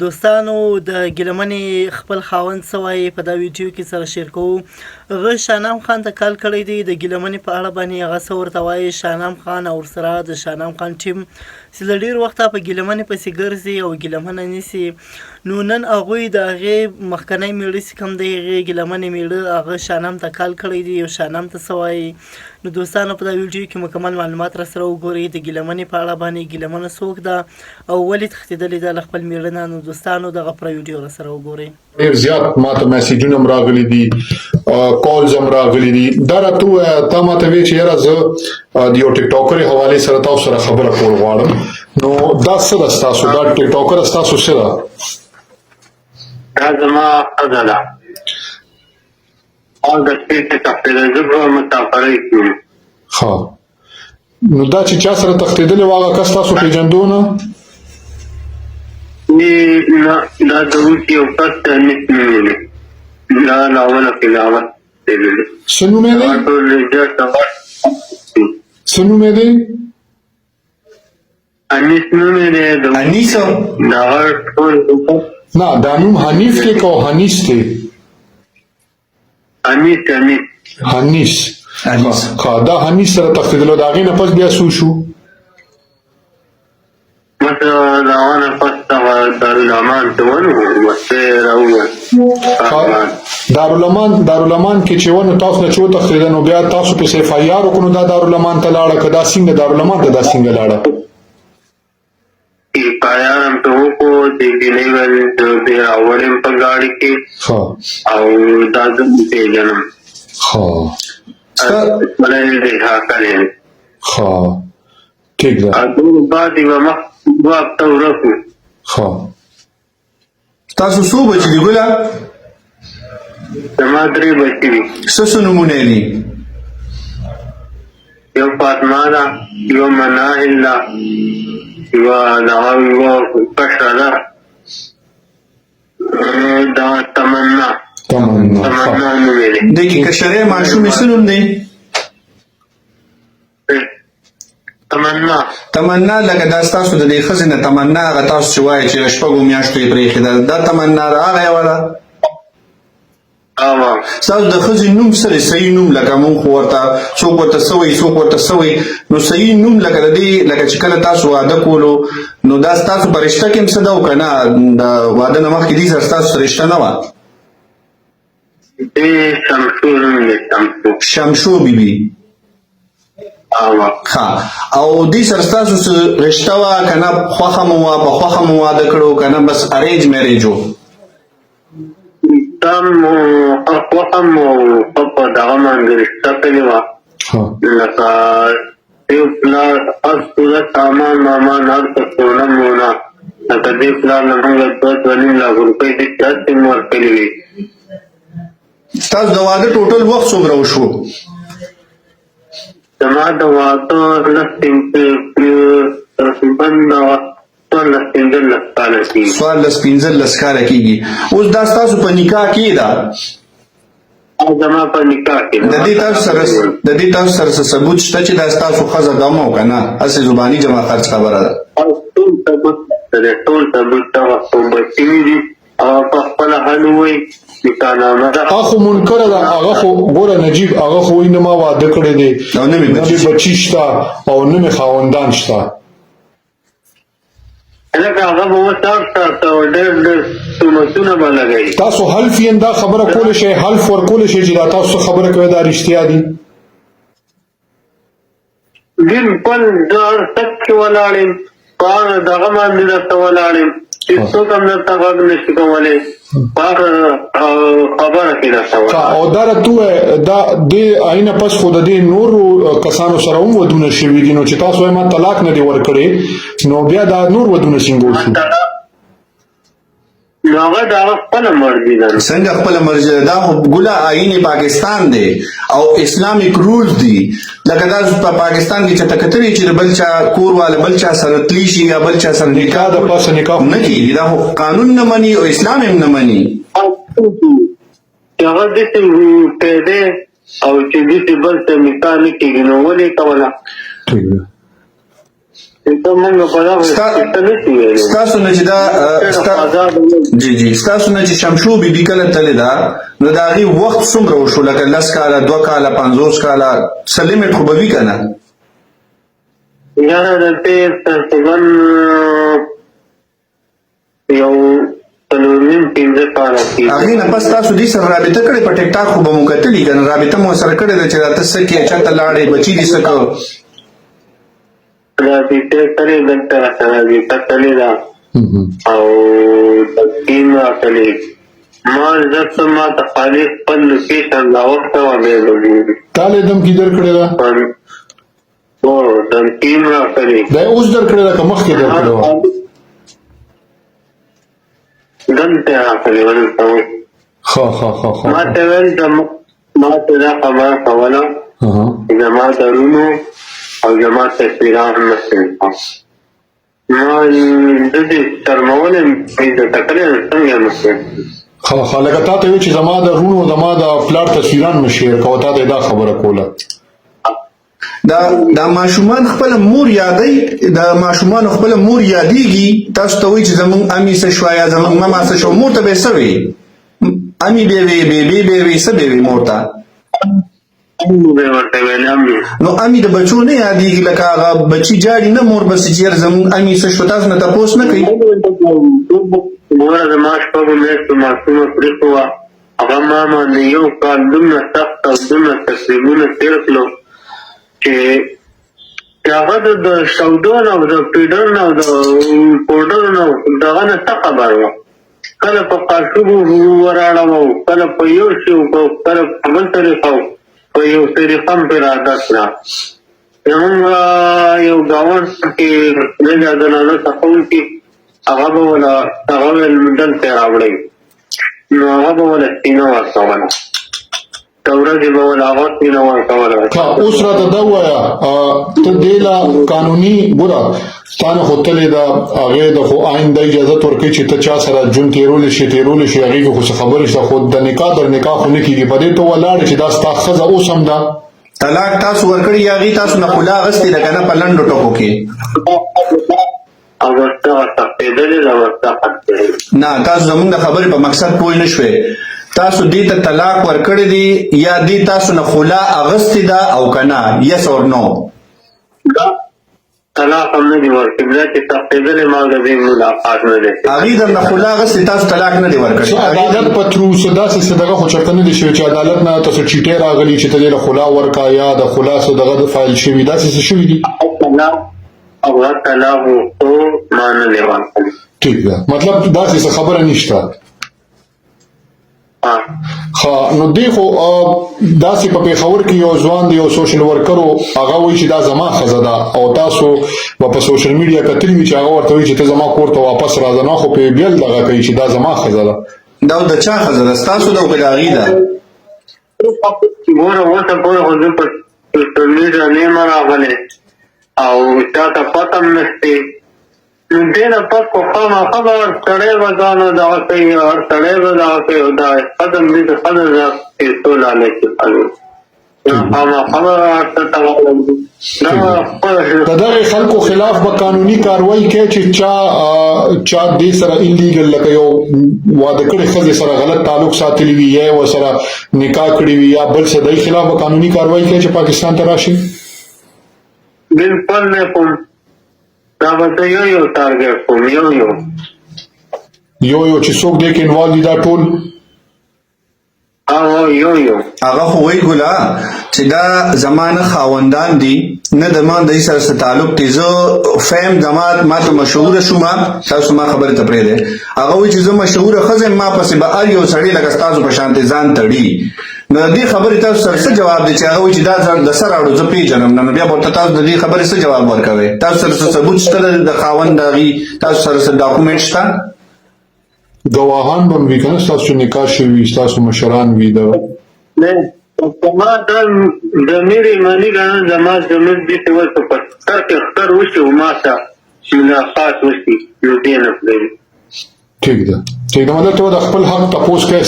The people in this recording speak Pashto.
دوستانو د ګیلمنې خپل خاوند څه وایي په دا ویډیو کې سره شیر کوو. هغه شاهنام خان ته کال کړی دی د ګیلمنې په اړه باندې هغه څه ورته وایي. شاهنام خان او ورسره د شاهنام خان ټیم چې له ډېر وخته په ګیلمنې پسې ګرځي او ګیلمنه نیسي، نو نن هغوی د هغې مخکنی میړه چې کوم دی هغې ګیلمنې میړه هغه شاهنام ته کال کړی دی او شاهنام ته څه وایي. نو دوستانو په دا ویډیو کې مکمل معلومات را سره وګورئ د ګیلمنې په اړه باندې، ګیلمنه څوک ده او ولې تښتېدلې ده له خپل میړه نه. نو دوستانو دغه پوره ویډیو را سره وګورئ. ډېر زیات ماته میسیجونه هم راغلي دي، کالز هم راغلي دي. دا راته ووایه تا ماته وایې چې یاره زه د یو ټیک ټاکرې حوالې سره تاسو سره خبره کول غواړم. نو دا څه ده ستاسو؟ دا ټیک ټاکره ستاسو څه ده؟ دا زما ښځه ده او د شپې چې تښتېده زه به مسافرۍ کوم. ښه، نو دا چې چا سره تښتېدلې وه هغه کس تاسو پېژندو نه؟ نه، دا د اوس یو کس ته نس نوم دی، دا ناوله کې دعوت تېرېدلی. څه نوم یې دی؟ ټول رجالت څه نوم یې دی؟ انیس نوم یې دی. انیس د هغه ټول نه، دا نوم حنیف دی که حنیس دی؟ انیس حنیس. ښه، دا حنیس سره تښتېدلی د هغې نه پس بیا څه وشو؟ بس د هغه نه پس دغه دارالامان ته ونغلو، بس یې راووت. دارالامان کې چې ونه تاسو نه چې وتښتېده نو بیا تاسو پسې اف آی آر وکړو، دا دارالامان ته لاړه که دا څنګه دارالامان ته دا څنګه لاړه؟ اف آی آر هم ته وکړو، د ګیلې ول د راولم په گاډي کې او دا زه پېژنم. بله یې رها کړی. ښه، ټیک ده. ټول بعد یوه مخ دوه هفته ورک وو. ښه، تاسو څو بچي دي ګله؟ زما 3 بچي دي. څه نومونه یې دي؟ یو فاطمه ده، یو مناهل ده، یوه کشره ده، دا تمنا نوم یې دی. دې کې کشرې ماشومې څه نوم دی؟ تمنا. لکه دا ستاسو د دې ښځې نه تمنا هغه تاسو چې وایئ چې له شپږو میاشتو یې پرېښې ده، دا تمنا ده هغه یوه ده؟ ستاسو د ښځې نوم څه دی؟ صحیح نوم لکه مونږ خو ورته څوک ورته څه وایي څوک ورته څه وایي، نو صحیح نوم لکه د دې لکه چې کله تاسو واده کولو نو دا ستاسو په رشته کې هم څه ده او که نه د واده نه مخکې دې سره ستاسو سره رشته نه وه؟ شمشو نوم دی. شمشو بیبي. ښه، او دې سره ستاسو څه رشته وه که نه خوښه مو وه، په خوښه مو واده کړو که نه بس ارینج میریج و؟ دا مو خوښه مو په دغه باندې رشته کړې وه، لکه یو پلار هر پوره سامان وامان هر څه سونه مونه، لکه دې پلار نه موږ 2.5 لاک روپۍ دې داسې مو ورکړې وې. ستاسو د واده ټوټل وخت څومره وشو؟ زما د واده تقریبا 14-15 کاله کېږي. 14-15 کاله کېږي. اوس دا ستاسو په نکاح کې ده؟ زما په نکاح کې ده. د دې تاسو سره څه ثبوت شته چې دا ستاسو ښځه ده او که نه هسې زباني جمع خرڅ خبره ده؟ ټول ثبوت دغه څو بچي مې دي او په خپله حل ووایي نکاحنامه ده. هغه خو منکره ده، هغه خو ګوره نجیب هغه خو وایي نه ما واده کړی دی، نه مې بچي شته او نه مې خاوندان شته. لکه هغه به وسار ساته او ډېر تهمتونه به لګوي. تاسو حلف یې دا خبره کولی شئ، حلف ورکولی شئ چې دا تاسو خبره کوئ دا رښتیا دي؟ بلکل زه هر سک کې ولاړ یم، په هغه دغه باندې درته ولاړ یم، هېڅوک هم درته غږ نشي کولی، په هغه خبره کې درته ولاړ. او دا راته ووایه دا دې آینه پس خو د دې نورو کسانو سره هم ودونه شوي دي، نو چې تاسو وایي ما طلاق نه دی ورکړی نو بیا دا نور ودونه څنګه وشو؟ نو هغه د هغه خپله مرضي ده. څنګه خپله مرضي ده؟ دا خو ګوله آیین پاکستان دی او اسلامیک رولز دي. لکه دا په پاکستان کې چې ته کتلې چې د بل چا کور والا بل چا سره تلی شي یا بل چا سره نکاح د پاسه نکاح نه کېږي، دا خو قانون نه مني او اسلام هم نه مني. چې هغه داسې پیدا او چې داسې بل ته نکاح نه کېږي نو ولې کوله؟ ته موږ په دغه څه نشي ویلی. ستاسو نه چې دا جی ستاسو نه چې شمشو بیبي کله تللی ده نو د هغې وخت څومره وشو لکه 10 کاله 2 کاله 50 کاله څه لیمټ خو به وي که نه؟ یاره دلته تقریبا یو 4.5 کاله کېږي. هغې نه پس تاسو دې سره رابطه کړې په ټیک ټاک خو به مو کتلي که نه رابطه مو سره کړې ده چې راته څه کې چاته لاړې بچي دې څه کوه رابطه کړې دلته راسره رابطه کړې ده او د ټیم راغلی ما زه ما ته خالي خپل لوکیشن راوښته وه بیا زه تا لیدم کې در کړې ده هو د ټیم راغلی دا یې اوس در کړې ده که مخکې در کړې وه؟ دلته راغلی ولته ښه ما ته ویل ما ته دا خبره کوله چې زما درونو او زما تصویران مسلم ما د دې شرمولې مې درته کړې څنګه مسلم ښه لکه تا ته وایي چې زما د رونو زما د پلار تصویران مې شیر کوه تا ته دا خبره کوله دا ماشومان خپل مور یادی دا ماشومان خپل مور یادېږي تاسو ته وایي چې زمونږ امي څه شوه یا زمونږ ماما څه شوه مور ته به یې څه وي امي به وي بیبي به وي څه به وي مور ته نو امي د بچو نه یادېږي لکه هغه بچي جاړي نه مور بس چې یاره زمونږ امي څه شوه تاسو نه تپوس نه کوي موره زما شپږو میاشتو ماشومه پرېښې وه هغه ما باندې یو کال دومره سخت او دومره تکلیفونه تېر کړو چې هغه د شودو نه او د پیډر نه او د پوډر نه دغه نه څه خبر وه کله په قاشوګو وراړوو کله په یو شي وکړو کله په بل طریقه په یو طریقه هم پرې عادت کړه زمونږ یو ګاونډ کې خدای جادلانه څخونکي هغه به وله هغه دلته راوړی نو هغه به وله سینه ورکوله ورځې به ول هغه سینه ورکوله اوس راته دا ووایه ته دې له قانوني ګوره تا نه خو تلې ده هغې د خو آئین د اجازت ورکوي چې ته چا سره ژوند تېرولی شي هغې کې خو څه خبرې شته خو د نکاح در نکاح خو نه کېږي په دې ته ولاړې چې دا ستا ښځه اوس هم ده طلاق تاسو ورکړي یا هغې تاسو نه خلا اخیستې ده که نه په لنډو ټکو کې او ورته تښتېدلې ده ورته نه تاسو زمونږ د خبرې په مقصد پوه نه شوې تاسو دې ته طلاق ورکړی دی یا دې تاسو نه خلا اغستې ده او که نه یس اور نو طلاق هم نه دي ورکړي بیا چې تښتېدلې ما د دې ملاقات نه دی هغې درنه خلا اغستې تاسو طلاق نه دی ورکړی عدالت په ترو څه داسې څه دغه خو چېرته نه دي شوي چې عدالت نه تاسو چیټۍ راغلي چې ته دې له خلا ورکړه یا د خلا څه دغه فایل شوي داسې څه شوي دي هغه طلاق وغوښتو ما نه دی ورکړی ټیک ده مطلب داسې څه خبره نشته نو دی خو داسې په پېښور کې یو ځوان دی یو سوشل ورکر هغه وایي چې دا زما ښځه ده او تاسو به په سوشل میډیا کتلي وي چې هغه ورته وایي چې ته زما کور ته واپس راځه نه خو پې بیل دغه کوي چې دا زما ښځه ده دا د چا ښځه ده ستاسو ده او که د هغې ده ګوره اوسه پورې خو زه په سوشل میډیا نه یم راغلی او چاته پته هم نشتې نو دې نه پس خو خامخا به هر سړی به ځانه دغه کوي هر سړی به دغه کوي او دا ښځه دې د ښځه د پیسو لالچ کوي خامخا به هر څه ته د دغې خلکو خلاف به قانوني کاروایي کوي چې چا دې سره انلیګل لکه یو واده کړې ښځې سره غلط تعلق ساتلی وي یا یې ورسره نکاح کړي وي یا بل څه دغې خلاف به قانوني کاروایي کوي چې پاکستان ته راشي بلکل نه کوم دا به زه یو ټارګټ کوم یو چې څوک دې کې انوالو دي دا ټول هغه خو وایي ګله چې دا زما نه خاوندان دي نه د ما د دې سره څه تعلق دی زه فهم زما ته مشهوره شومه تاسو ما خبرې ته پرېږدئ هغه وایي چې زه مشهوره ښځه یم ما پسې به هر یو سړی لکه ستاسو په شانتې ځان تړي نو د دې خبرې تاسو سره څه جواب دی چې هغه وایي چې دا د څه راوړو زه پېژنم نو بیا به ورته تاسو د دې خبرې څه جواب ورکوئ تاسو سره څه ثبوت شته د خاوند د هغې تاسو سره څه ډاکومنټ شته ګواهان به هم وي که نه ستاسو چې نکاح شوي وي ستاسو مشران وي زما دا ضمیر ایماني ګڼم زما ضمیر دې ته ورته په سر کې ښکر وشي او ما ته ملاقات وشي نو دې نه پرېږدي ټیک ده مطلب ته د خپل حق تپوس کوې